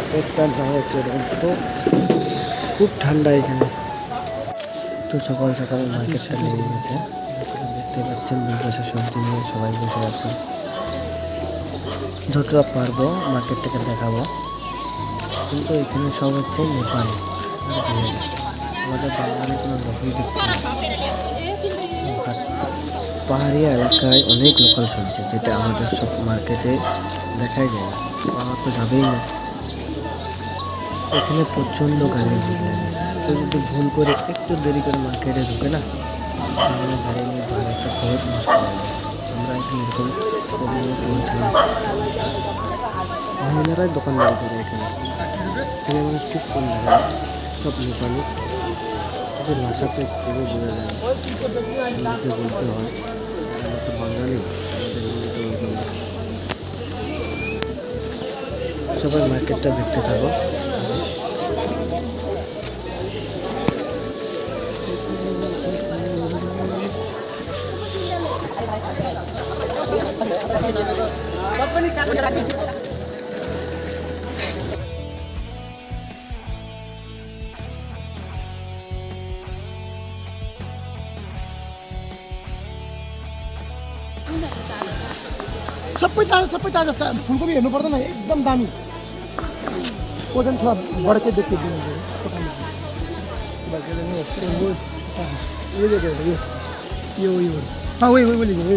মার্কেটটার নাম হচ্ছে তো খুব ঠান্ডা এখানে। তো সকাল সকাল মার্কেটটা লেগে গেছে, দেখতে পাচ্ছেন দুপাশে সবজি নিয়ে সবাই বসে আছে। যতটা পারবো মার্কেটটাকে দেখাবো, কিন্তু এখানে সব হচ্ছে নেপালি আর বিহারি, আমাদের বাঙালি কোনো লোকই দেখছি না। পাহাড়ি এলাকায় অনেক লোকাল সবজি যেটা আমাদের সব মার্কেটে দেখাই যায় না, পাওয়া তো যাবেই না। এখানে প্রচণ্ড গাড়ির ভিড় লাগে, কেউ যদি ভুল করে একটু দেরি করে মার্কেটে ঢুকে না, তাহলে গাড়ি নিয়ে ভাড়াটা বহুত মুশকিল হয়ে যায়। আমরা এখানে এরকম প্রবলেমে পড়েছিলাম। মহিলারাই দোকানদারি করে এখানে, ছেলে মানুষ খুব কম দেখা যায়, সব নেপালি। ওদের ভাষাতে কেউ বোঝা যায় না, হিন্দিতে বলতে হয়। আমরা তো বাঙালি, আমাদের হিন্দিতে বলতে হয়। সবাই মার্কেটটা দেখতে থাকো। सबै ताजा फुलकोपी हेर्नु पर्दैन, एकदम दामी। वजन थोड़ा बढ़ के देखिए ये देखिए ये हाँ वही बोलिए।